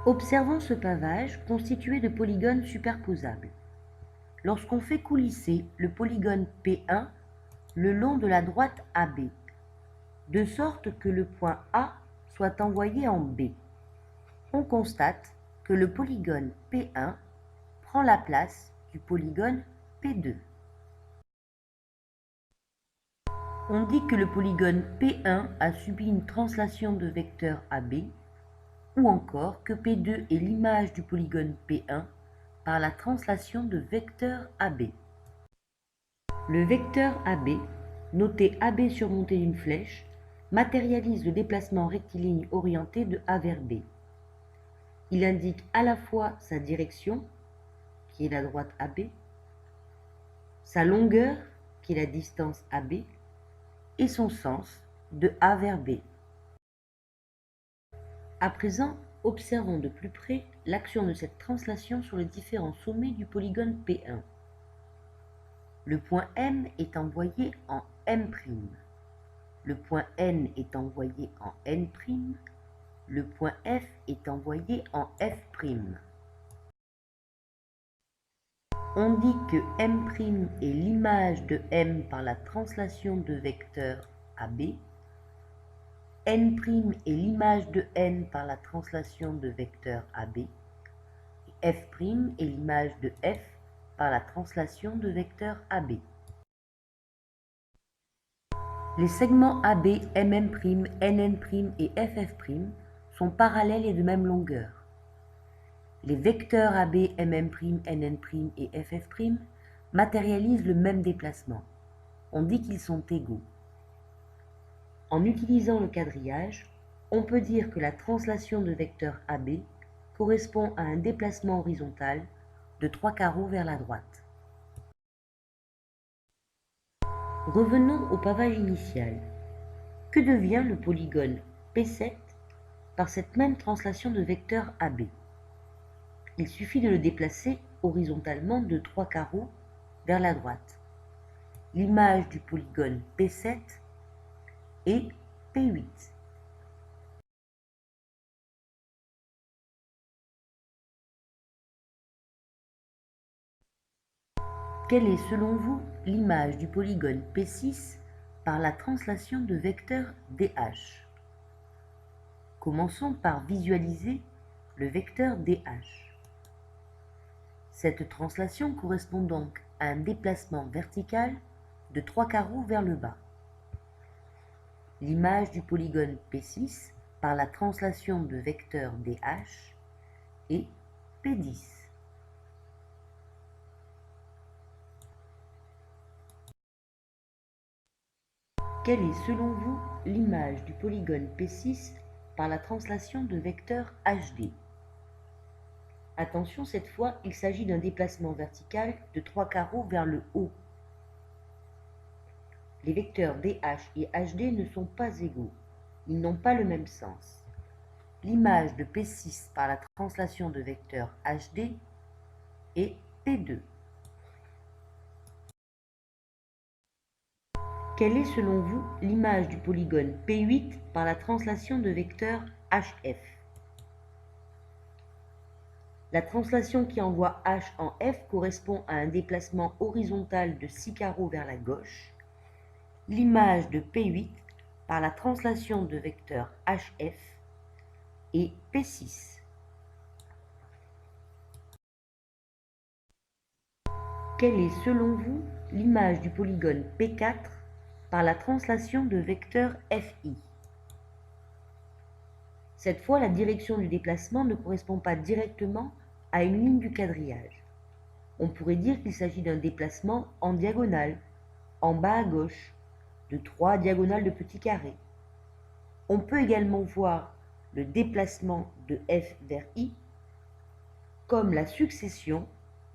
Observons ce pavage constitué de polygones superposables. Lorsqu'on fait coulisser le polygone P1 le long de la droite AB, de sorte que le point A soit envoyé en B, on constate que le polygone P1 prend la place du polygone P2. On dit que le polygone P1 a subi une translation de vecteur AB, ou encore que P2 est l'image du polygone P1 par la translation de vecteur AB. Le vecteur AB, noté AB surmonté d'une flèche, matérialise le déplacement rectiligne orienté de A vers B. Il indique à la fois sa direction, qui est la droite AB, sa longueur, qui est la distance AB, et son sens, de A vers B. À présent, observons de plus près l'action de cette translation sur les différents sommets du polygone P1. Le point M est envoyé en M', le point N est envoyé en N', le point F est envoyé en F'. On dit que M' est l'image de M par la translation de vecteur AB, N' est l'image de N par la translation de vecteur AB, et F' est l'image de F par la translation de vecteur AB. Les segments AB, MM', NN' et FF' sont parallèles et de même longueur. Les vecteurs AB, MM', NN' et FF' matérialisent le même déplacement. On dit qu'ils sont égaux. En utilisant le quadrillage, on peut dire que la translation de vecteur AB correspond à un déplacement horizontal de 3 carreaux vers la droite. Revenons au pavage initial. Que devient le polygone P7 par cette même translation de vecteur AB? Il suffit de le déplacer horizontalement de 3 carreaux vers la droite. L'image du polygone P7 est P8. Quelle est selon vous l'image du polygone P6 par la translation de vecteur DH? Commençons par visualiser le vecteur DH. Cette translation correspond donc à un déplacement vertical de 3 carreaux vers le bas. L'image du polygone P6 par la translation de vecteur DH est P10. Quelle est selon vous l'image du polygone P6 par la translation de vecteur HD? Attention, cette fois, il s'agit d'un déplacement vertical de 3 carreaux vers le haut. Les vecteurs DH et HD ne sont pas égaux. Ils n'ont pas le même sens. L'image de P6 par la translation de vecteur HD est P2. Quelle est selon vous l'image du polygone P8 par la translation de vecteur HF? La translation qui envoie H en F correspond à un déplacement horizontal de 6 carreaux vers la gauche. L'image de P8 par la translation de vecteur HF est P6. Quelle est selon vous l'image du polygone P4 par la translation de vecteur FI? Cette fois, la direction du déplacement ne correspond pas directement à une ligne du quadrillage. On pourrait dire qu'il s'agit d'un déplacement en diagonale, en bas à gauche, de 3 diagonales de petits carrés. On peut également voir le déplacement de F vers I comme la succession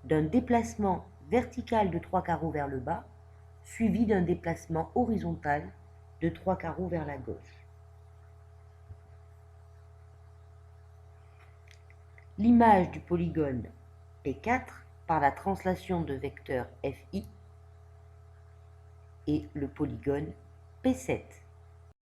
d'un déplacement vertical de 3 carreaux vers le bas, suivi d'un déplacement horizontal de 3 carreaux vers la gauche. L'image du polygone P4 par la translation de vecteur FI est le polygone P7.